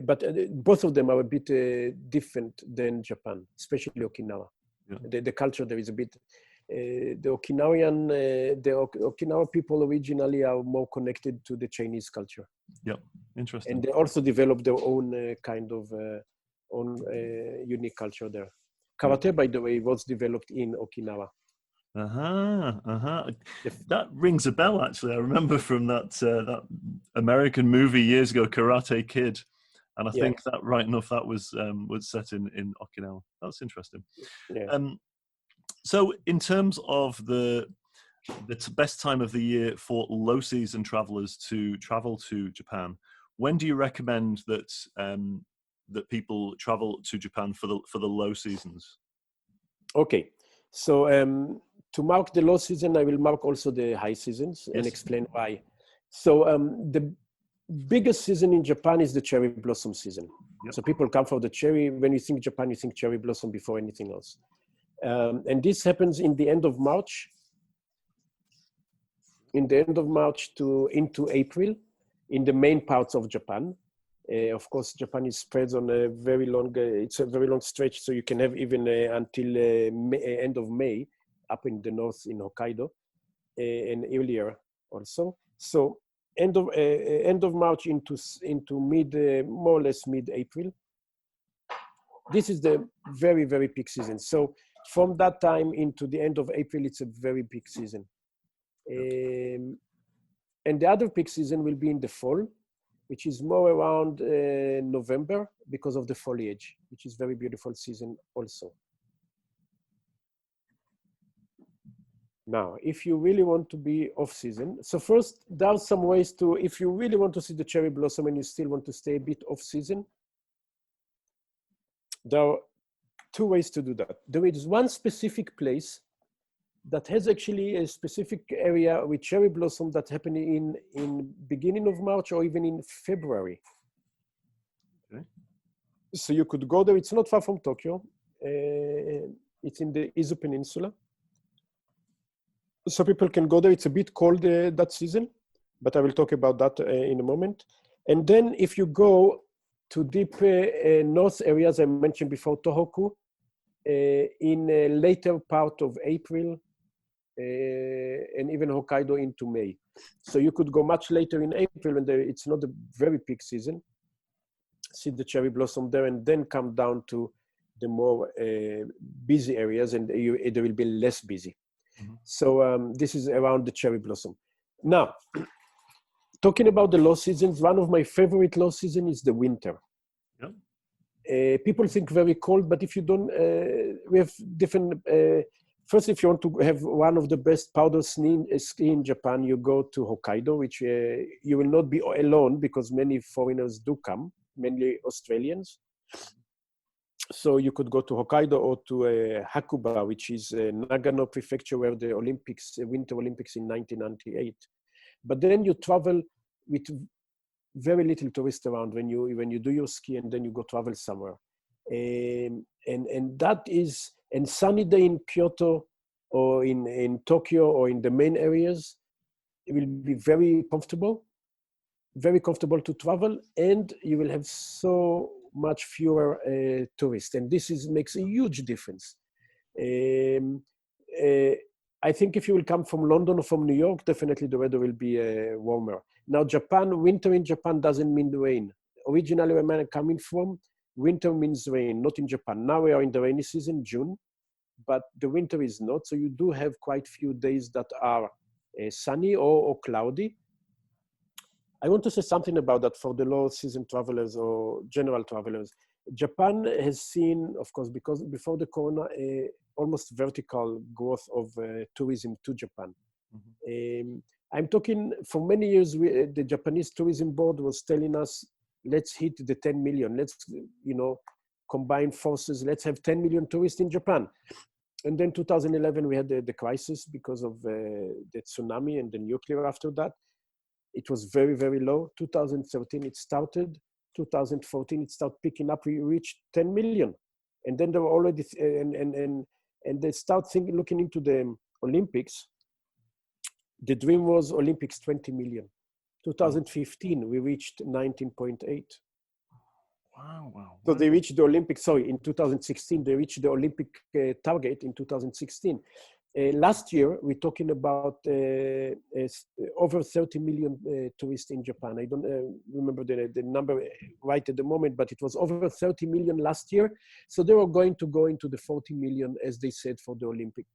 B: But both of them are a bit different than Japan, especially Okinawa. Yeah. The culture there is a bit. The Okinawa people originally are more connected to the Chinese culture.
A: Yep, interesting.
B: And they also developed their own kind of unique culture there. Karate, by the way, was developed in Okinawa.
A: That rings a bell, actually. I remember from that American movie years ago, Karate Kid. And I think that, right enough, that was set in Okinawa. That's interesting. Yeah. So in terms of the best time of the year for low season travelers to travel to Japan, when do you recommend that that people travel to Japan for the low seasons?
B: Okay, so to mark the low season, I will mark also the high seasons and explain why. So the biggest season in Japan is the cherry blossom season. Yep. So people come for the cherry. When you think Japan, you think cherry blossom before anything else. And this happens in the end of March. Into April, in the main parts of Japan. Of course, Japan is spread on a very long. It's a very long stretch, so you can have even until end of May up in the north in Hokkaido. and earlier also. So end of March into mid, more or less mid-April. This is the very, very peak season. So from that time into the end of April, it's a very peak season. And the other peak season will be in the fall, which is more around November because of the foliage, which is very beautiful season also. Now, if you really want to be off season, so first, there are some ways to, if you really want to see the cherry blossom and you still want to stay a bit off season, there are two ways to do that. There is one specific place that has actually a specific area with cherry blossom that happen in beginning of March or even in February. Okay. So you could go there. It's not far from Tokyo. It's in the Izu Peninsula. So people can go there. It's a bit cold that season, but I will talk about that in a moment. And then if you go to deep north areas I mentioned before, Tohoku, in a later part of April, and even Hokkaido into May. So you could go much later in April when it's not a very peak season, see the cherry blossom there, and then come down to the more busy areas, and they will be less busy. Mm-hmm. So this is around the cherry blossom. Now, talking about the low seasons, one of my favorite low season is the winter. Yep. People think very cold, but if you don't, we have different, first, if you want to have one of the best powder ski in Japan, you go to Hokkaido, which you will not be alone because many foreigners do come, mainly Australians. So you could go to Hokkaido or to Hakuba, which is Nagano prefecture where the Olympics, Winter Olympics in 1998. But then you travel with very little tourists around when you do your ski and then you go travel somewhere. And that is, and sunny day in Kyoto or in Tokyo or in the main areas, it will be very comfortable to travel, and you will have so much fewer tourists. And this makes a huge difference. I think if you will come from London or from New York, definitely the weather will be warmer. Now, winter in Japan doesn't mean rain. Originally, where I'm coming from, winter means rain, not in Japan. Now we are in the rainy season, June, but the winter is not. So you do have quite few days that are sunny or cloudy. I want to say something about that for the low season travelers or general travelers. Japan has seen, of course, because before the corona, almost vertical growth of tourism to Japan. Mm-hmm. I'm talking for many years, the Japanese tourism board was telling us, let's hit the 10 million. Let's, combine forces. Let's have 10 million tourists in Japan. And then 2011, we had the crisis because of the tsunami and the nuclear after that. It was very, very low. 2013, it started. 2014, it started picking up. We reached 10 million. And then there were already, and they start looking into the Olympics. The dream was Olympics 20 million. 2015, we reached 19.8. Wow. So they reached the Olympic, in 2016, they reached the Olympic target in 2016. Last year, we're talking about over 30 million tourists in Japan. I don't remember the number right at the moment, but it was over 30 million last year. So they were going to go into the 40 million, as they said, for the Olympic.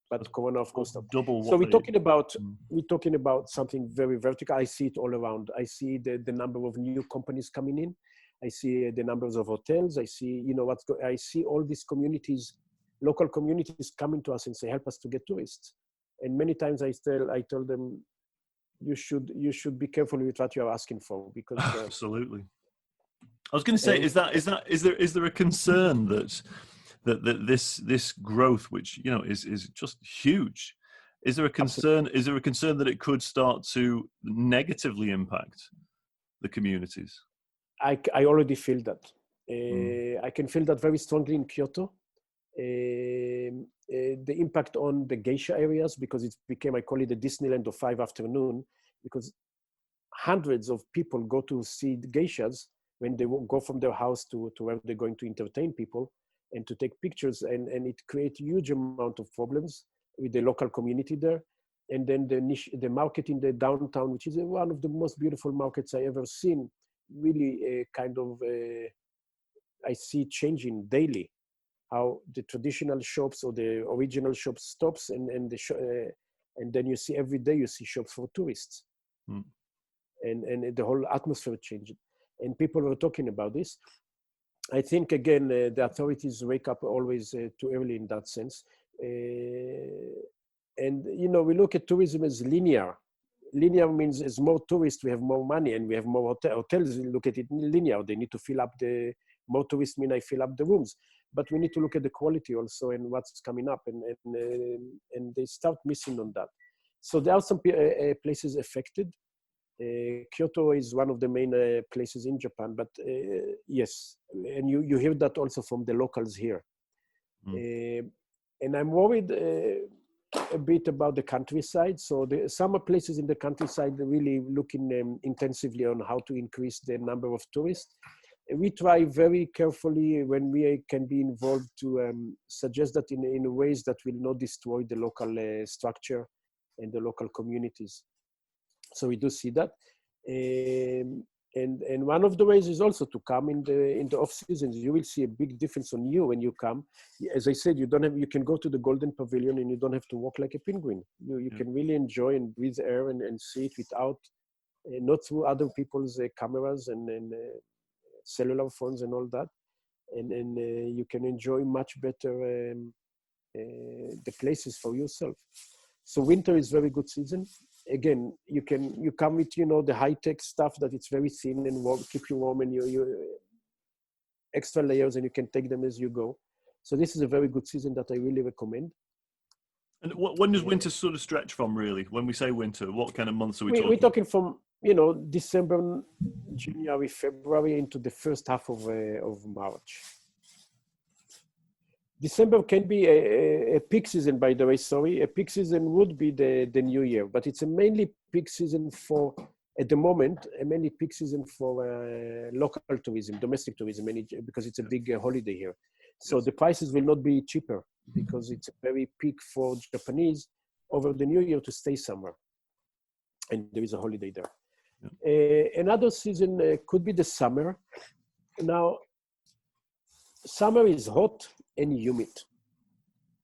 B: But Corona, of course, stopped. So we're talking about something very vertical. I see it all around. I see the number of new companies coming in. I see the numbers of hotels. I see, I see all these communities, local communities coming to us and say, help us to get tourists. And many times I tell them, you should be careful with what you are asking for, because
A: absolutely. I was going to say, is there a concern that this growth, which is just huge, is there a concern? Absolutely. Is there a concern that it could start to negatively impact the communities?
B: I already feel that. I can feel that very strongly in Kyoto. The impact on the geisha areas, because it became, I call it the Disneyland of 5 afternoon, because hundreds of people go to see the geishas when they go from their house to where they're going to entertain people and to take pictures, and it creates huge amount of problems. with the local community there. And then the market in the downtown, which is one of the most beautiful markets I ever seen, really I see changing daily, how the traditional shops or the original shop stops and then you see every day you see shops for tourists.
A: Mm.
B: And the whole atmosphere changed. And people were talking about this. I think, again, the authorities wake up always too early in that sense. And, we look at tourism as linear. Linear means as more tourists, we have more money and we have more hotels. We look at it linear. They need to fill up more tourists mean I fill up the rooms. But we need to look at the quality also and what's coming up. And they start missing on that. So there are some places affected. Kyoto is one of the main places in Japan, but yes, and you hear that also from the locals here. Mm. And I'm worried a bit about the countryside. So some places in the countryside are really looking intensively on how to increase the number of tourists. We try very carefully when we can be involved to suggest that in ways that will not destroy the local structure and the local communities. So we do see that, and one of the ways is also to come in the off seasons. You will see a big difference on you when you come. As I said, you can go to the Golden Pavilion and you don't have to walk like a penguin. You can really enjoy and breathe air and see it without, not through other people's cameras and cellular phones and all that, and you can enjoy much better the places for yourself. So winter is very good season. Again, you come with the high-tech stuff that it's very thin and warm, keep you warm, and you extra layers, and you can take them as you go. So this is a very good season that I really recommend.
A: And when does winter sort of stretch from, really? When we say winter, what kind of months are we talking?
B: We're talking from December, January, February into the first half of March. December can be a peak season, by the way, sorry. A peak season would be the New Year, but it's a mainly peak season at the moment, a mainly peak season for local tourism, domestic tourism, because it's a big holiday here. So the prices will not be cheaper because it's a very peak for Japanese over the New Year to stay somewhere. And there is a holiday there. Yeah. Another season could be the summer. Now, summer is hot and humid,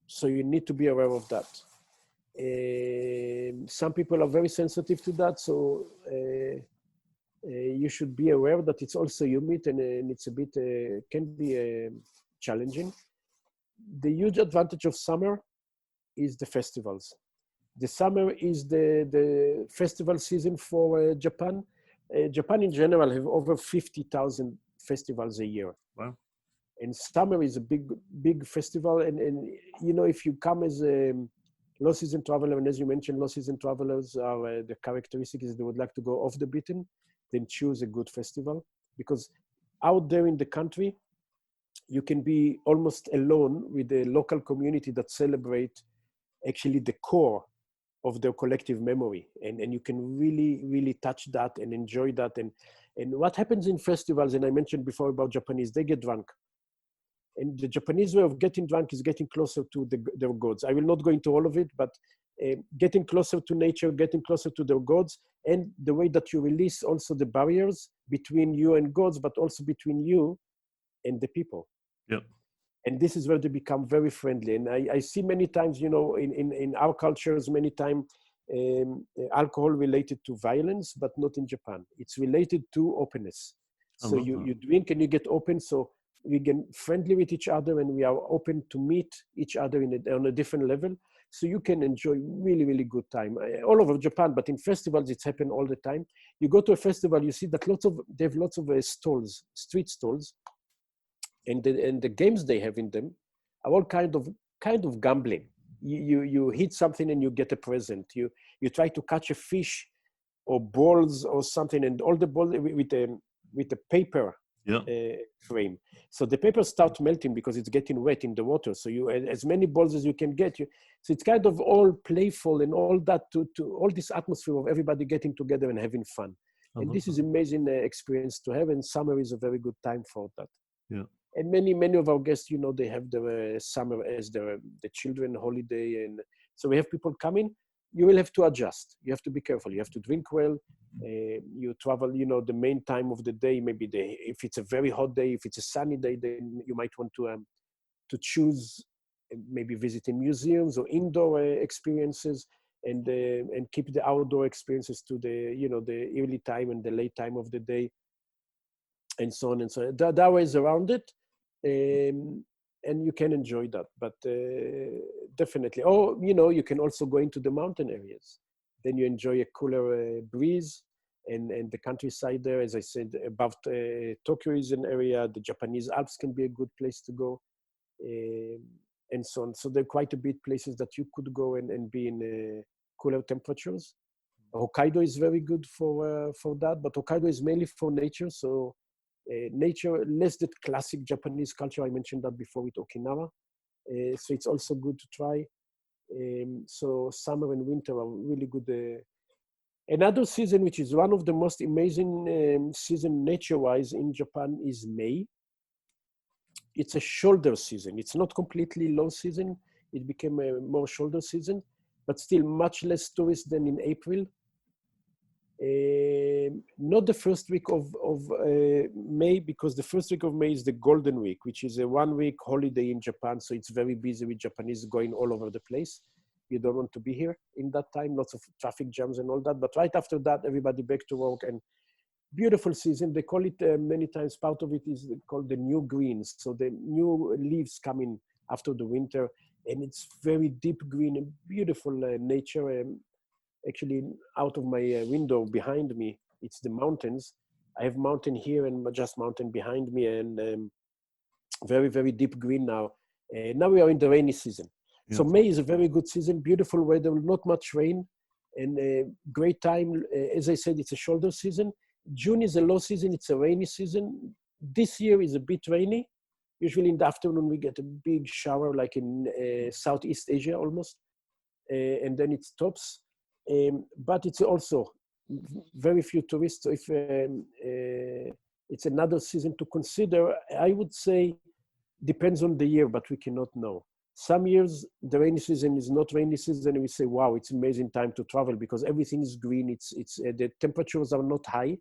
B: so you need to be aware of that. Some people are very sensitive to that, so you should be aware that it's also humid and it's a bit can be challenging. The huge advantage of summer is the festivals. The summer is the festival season for Japan. Japan in general have over 50,000 festivals a year.
A: Wow.
B: And summer is a big festival. And if you come as a low season traveler, and as you mentioned, low season travelers are the characteristic is they would like to go off the beaten, then choose a good festival. Because out there in the country, you can be almost alone with the local community that celebrate actually the core of their collective memory. And you can really touch that and enjoy that. And what happens in festivals, and I mentioned before about Japanese, they get drunk. And the Japanese way of getting drunk is getting closer to their gods. I will not go into all of it, but getting closer to nature, getting closer to their gods, and the way that you release also the barriers between you and gods, but also between you and the people.
A: Yep.
B: And this is where they become very friendly. And I see many times, in our cultures, many times alcohol related to violence, but not in Japan. It's related to openness. So you drink and you get open. So we get friendly with each other and we are open to meet each other on a different level. So you can enjoy really good time all over Japan, but in festivals, it's happened all the time. You go to a festival, you see that they have lots of stalls, street stalls, and the games they have in them are all kind of gambling. You hit something and you get a present. You try to catch a fish or balls or something, and all the balls with a paper frame. So the paper starts melting because it's getting wet in the water. So you as many balls as you can get. So it's kind of all playful and all that to all this atmosphere of everybody getting together and having fun. And this is amazing experience to have. And summer is a very good time for that.
A: Yeah.
B: And many of our guests, they have the summer as the children holiday, and So we have people coming. You will have to adjust. You have to be careful. You have to drink well. You travel, you know, the main time of the day, maybe if it's a very hot day, if it's a sunny day, then you might want to choose maybe visiting museums or indoor experiences, and keep the outdoor experiences to the, you know, the early time and the late time of the day, and so on and so on. There are ways around it, and you can enjoy that. But definitely, or, you know, you can also go into the mountain areas. Then you enjoy a cooler breeze, and the countryside there. As I said, above Tokyo is an area. The Japanese Alps can be a good place to go, and so on. So there are quite a bit places that you could go and be in cooler temperatures. Hokkaido is very good for that, but Hokkaido is mainly for nature. So nature, less that classic Japanese culture. I mentioned that before with Okinawa. So it's also good to try. So summer and winter are really good. Another season, which is one of the most amazing season nature-wise in Japan, is May. It's a shoulder season. It's not completely low season. It became a more shoulder season, but still much less tourists than in April. Not the first week of May, because the first week of May is the Golden Week, which is a 1 week holiday in Japan. So it's very busy with Japanese going all over the place. You don't want to be here in that time, lots of traffic jams and all that. But right after that, everybody back to work, and beautiful season. They call it many times, part of it is called the new greens. So the new leaves come in after the winter, and it's very deep green and beautiful nature. Actually, out of my window behind me, it's the mountains. I have mountain here and just mountain behind me, and very, very deep green now. Now we are in the rainy season. Yeah. So May is a very good season, beautiful weather, not much rain, and a great time. As I said, it's a shoulder season. June is a low season, it's a rainy season. This year is a bit rainy. Usually in the afternoon, we get a big shower, like in Southeast Asia almost, and then it stops. But it's also very few tourists. So if it's another season to consider, I would say depends on the year, but we cannot know. Some years the rainy season is not rainy season, and we say, wow, it's amazing time to travel because everything is green. It's the temperatures are not high.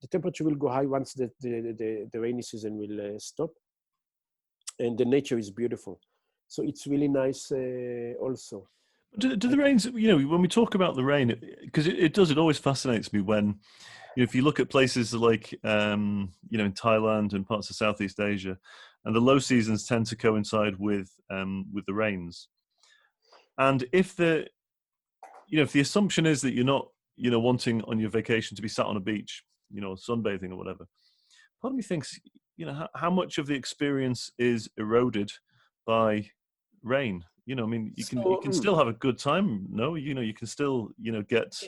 B: The temperature will go high once the rainy season will stop, and the nature is beautiful. So it's really nice also.
A: Do the rains, you know, when we talk about the rain, because it always fascinates me when, you know, if you look at places like, you know, in Thailand and parts of Southeast Asia, and the low seasons tend to coincide with the rains. And if the assumption is that you're not, you know, wanting on your vacation to be sat on a beach, you know, sunbathing or whatever, part of me thinks, you know, how much of the experience is eroded by rain? You know, I mean, you can still have a good time. No, you know, you can still, you know, get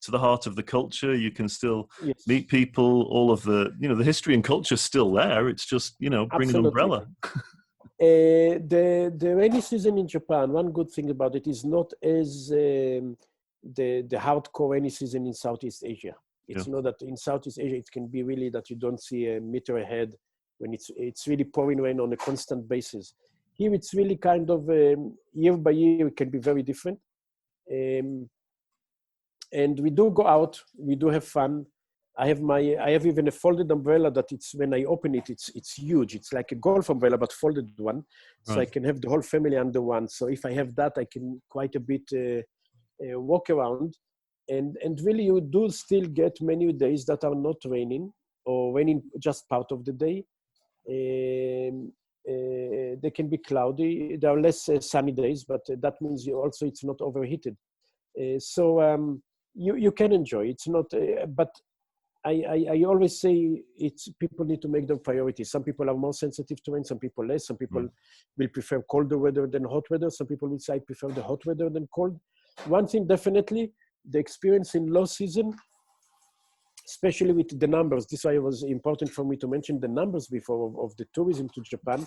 A: to the heart of the culture. You can still meet people. All of the, you know, the history and culture is still there. It's just, you know, bring an umbrella.
B: The rainy season in Japan, one good thing about it is not as the hardcore rainy season in Southeast Asia. It's not that in Southeast Asia it can be really that you don't see a meter ahead when it's really pouring rain on a constant basis. Here it's really kind of year by year it can be very different, and we do go out, we do have fun. I have even a folded umbrella that it's when I open it, it's huge. It's like a golf umbrella but folded one, so I can have the whole family under one. So if I have that, I can quite a bit walk around, and really you do still get many days that are not raining or raining just part of the day. They can be cloudy. There are less sunny days, but that means also it's not overheated. So you can enjoy. It's not, but I always say people need to make their priorities. Some people are more sensitive to rain, some people less. Some people will prefer colder weather than hot weather. Some people will say I prefer the hot weather than cold. One thing definitely, the experience in low season, especially with the numbers. This is why it was important for me to mention the numbers before of the tourism to Japan.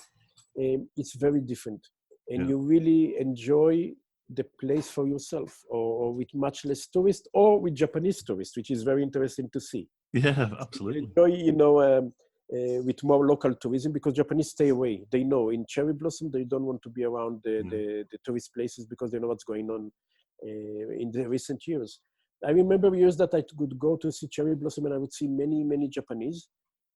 B: It's very different, and you really enjoy the place for yourself, or with much less tourists, or with Japanese tourists, which is very interesting to see.
A: Yeah, absolutely.
B: You enjoy, you know, with more local tourism, because Japanese stay away. They know in cherry blossom, they don't want to be around the tourist places because they know what's going on in the recent years. I remember years that I could go to see cherry blossom and I would see many, many Japanese.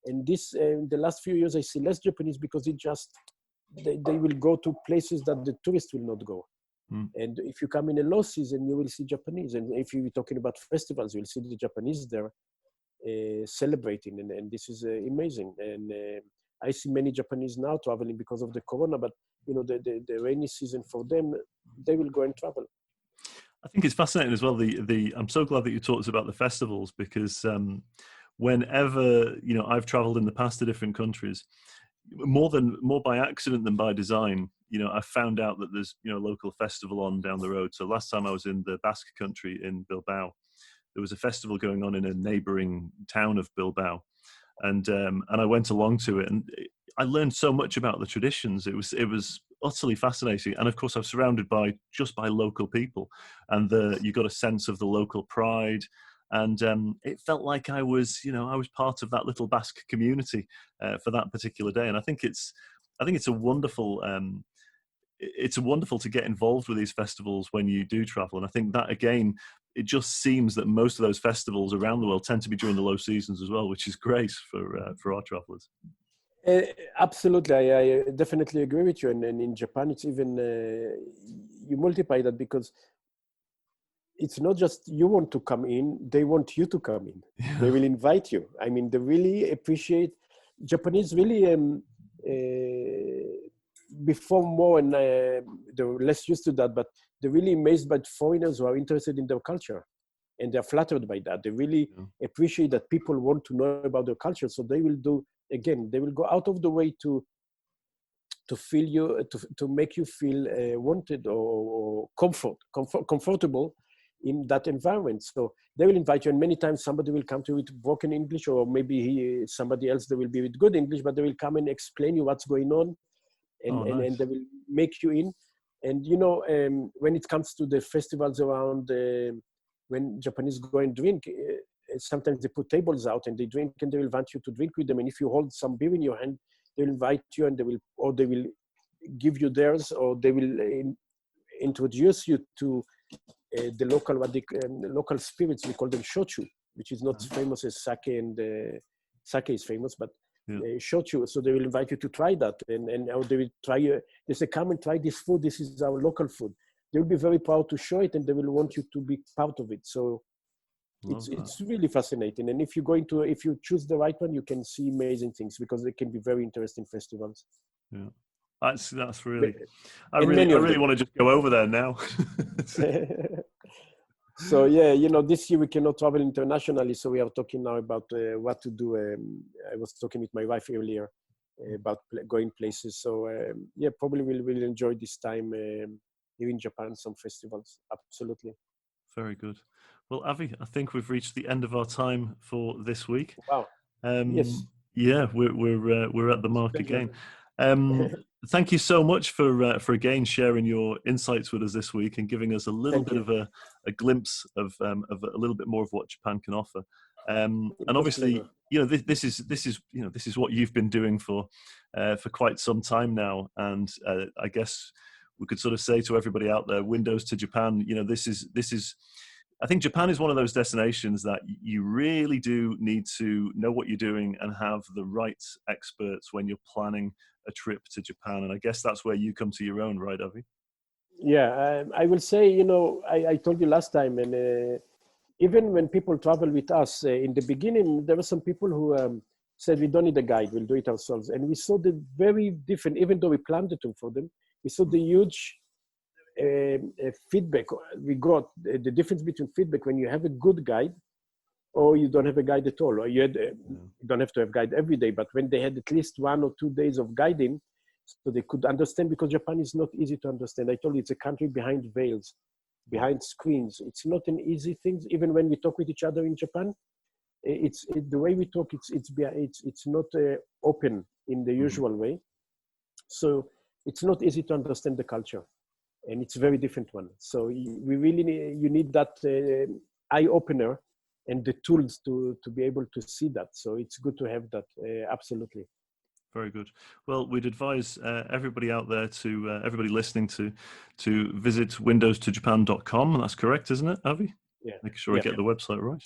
B: And this, in the last few years, I see less Japanese because they will go to places that the tourists will not go. And if you come in a low season, you will see Japanese. And if you're talking about festivals, you'll see the Japanese there celebrating. And this is amazing. And I see many Japanese now traveling because of the corona, but the rainy season for them, they will go and travel.
A: I think it's fascinating as well. I'm so glad that you talked about the festivals, because whenever I've traveled in the past to different countries, more by accident than by design, I found out that there's a local festival on down the road. So last time I was in the Basque country in Bilbao, there was a festival going on in a neighboring town of Bilbao, and I went along to it, and I learned so much about the traditions. It was utterly fascinating, and of course I'm surrounded by local people, and you got a sense of the local pride, and it felt like I was part of that little Basque community for that particular day. And I think it's a wonderful to get involved with these festivals when you do travel. And I think that, again, it just seems that most of those festivals around the world tend to be during the low seasons as well, which is great for our travelers.
B: Absolutely, I definitely agree with you. And in Japan, it's even you multiply that, because it's not just you want to come in; they want you to come in. Yeah. They will invite you. I mean, they really appreciate Japanese. Really, before more, and they're less used to that, but they're really amazed by foreigners who are interested in their culture, and they're flattered by that. They really appreciate that people want to know about their culture, so they will do. Again, they will go out of the way to feel you, to make you feel wanted or comfortable in that environment. So they will invite you, and many times somebody will come to you with broken English, or maybe somebody else, they will be with good English, but they will come and explain you what's going on, and, and they will make you in. And when it comes to the festivals around, when Japanese go and drink, sometimes they put tables out and they drink, and they will want you to drink with them. And if you hold some beer in your hand, they will invite you, and they will give you theirs, or they will introduce you to the local spirits. We call them shochu, which is not famous as sake, and sake is famous, but shochu. So they will invite you to try that, and or they will try. They say, "Come and try this food. This is our local food." They will be very proud to show it, and they will want you to be part of it. So it's really fascinating. And if you choose the right one, you can see amazing things, because they can be very interesting festivals.
A: Yeah, that's really. I really want to just go over there now.
B: So this year we cannot travel internationally, so we are talking now about what to do. I was talking with my wife earlier about going places. So probably we'll enjoy this time here in Japan, some festivals. Absolutely.
A: Very good. Well, Avi, I think we've reached the end of our time for this week.
B: Wow. Yes.
A: Yeah, we're at the mark again. Thank you so much for again sharing your insights with us this week, and giving us a little bit of a glimpse of a little bit more of what Japan can offer. And obviously, this is what you've been doing for quite some time now. And I guess we could sort of say to everybody out there, windows to Japan. This is. I think Japan is one of those destinations that you really do need to know what you're doing and have the right experts when you're planning a trip to Japan. And I guess that's where you come to your own, right, Avi?
B: Yeah, I will say, I told you last time, and even when people travel with us, in the beginning, there were some people who said, we don't need a guide, we'll do it ourselves. And we saw the very different, even though we planned the tour for them, we saw the huge feedback we got, the difference between feedback when you have a good guide or you don't have a guide at all, or you don't have to have guide every day, but when they had at least 1 or 2 days of guiding, so they could understand, because Japan is not easy to understand. I told you, it's a country behind veils, behind screens. It's not an easy thing. Even when we talk with each other in Japan, the way we talk, it's not open in the usual way. So it's not easy to understand the culture. And it's a very different one. So you need that eye opener and the tools to be able to see that. So it's good to have that. Absolutely.
A: Very good. Well, we'd advise everybody out there everybody listening to visit windowstojapan.com. That's correct, isn't it, Avi?
B: Yeah.
A: Making sure I get the website right.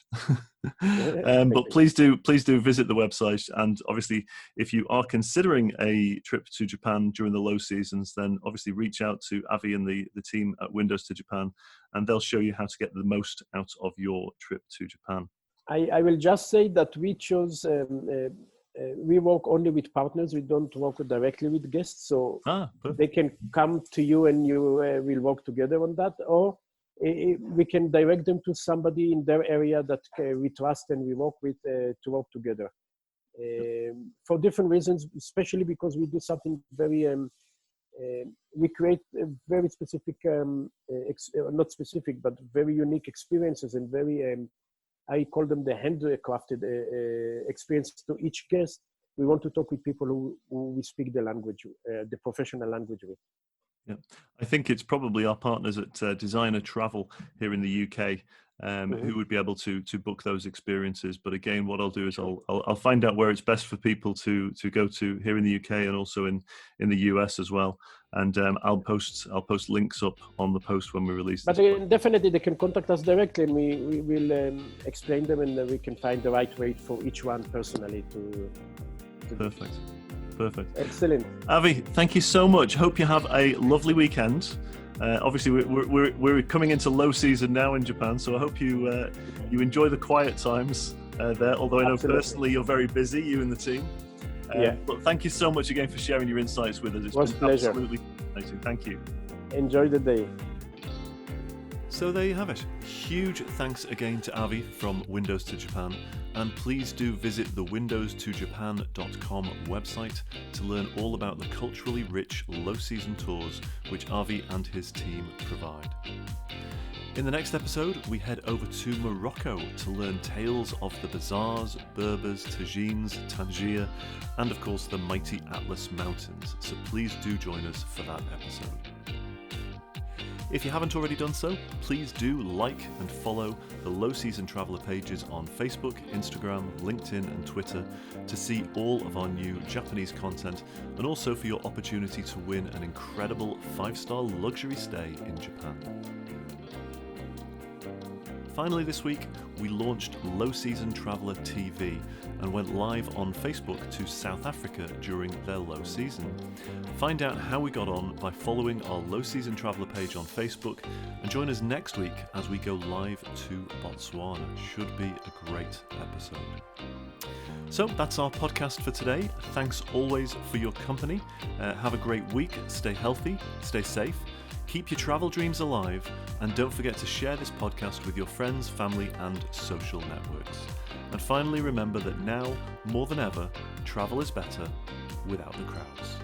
A: But
B: you.
A: please do visit the website. And obviously, if you are considering a trip to Japan during the low seasons, then obviously reach out to Avi and the team at Windows to Japan, and they'll show you how to get the most out of your trip to Japan.
B: I will just say that we chose, we work only with partners. We don't work directly with guests. So they can come to you and you will work together on that. Or we can direct them to somebody in their area that we trust and we work with to work together. For different reasons, especially because we do something very, we create a very specific, not specific, but very unique experiences and very, I call them the handcrafted experience to each guest. We want to talk with people who we speak the language, the professional language with.
A: Yeah, I think it's probably our partners at Designer Travel here in the UK who would be able to book those experiences. But again, what I'll do is I'll find out where it's best for people to go to here in the UK and also in the US as well. And I'll post links up on the post when we release.
B: But definitely they can contact us directly, and we will explain them, and we can find the right way for each one personally to
A: Perfect.
B: Excellent.
A: Avi, thank you so much. Hope you have a lovely weekend. Obviously, we're coming into low season now in Japan, so I hope you enjoy the quiet times there. Although I know personally you're very busy, you and the team. But thank you so much again for sharing your insights with us. It's been
B: pleasure.
A: Absolutely amazing. Thank you.
B: Enjoy the day.
A: So there you have it. Huge thanks again to Avi from Windows to Japan, and please do visit the windowstojapan.com website to learn all about the culturally rich low season tours which Avi and his team provide. In the next episode, we head over to Morocco to learn tales of the bazaars, Berbers, tagines, Tangier, and of course the mighty Atlas Mountains. So please do join us for that episode. If you haven't already done so, please do like and follow the Low Season Traveller pages on Facebook, Instagram, LinkedIn and Twitter to see all of our new Japanese content, and also for your opportunity to win an incredible 5-star luxury stay in Japan. Finally this week, we launched Low Season Traveller TV and went live on Facebook to South Africa during their low season. Find out how we got on by following our Low Season Traveller page on Facebook, and join us next week as we go live to Botswana. Should be a great episode. So that's our podcast for today. Thanks always for your company. Have a great week. Stay healthy, stay safe. Keep your travel dreams alive, and don't forget to share this podcast with your friends, family, and social networks. And finally, remember that now, more than ever, travel is better without the crowds.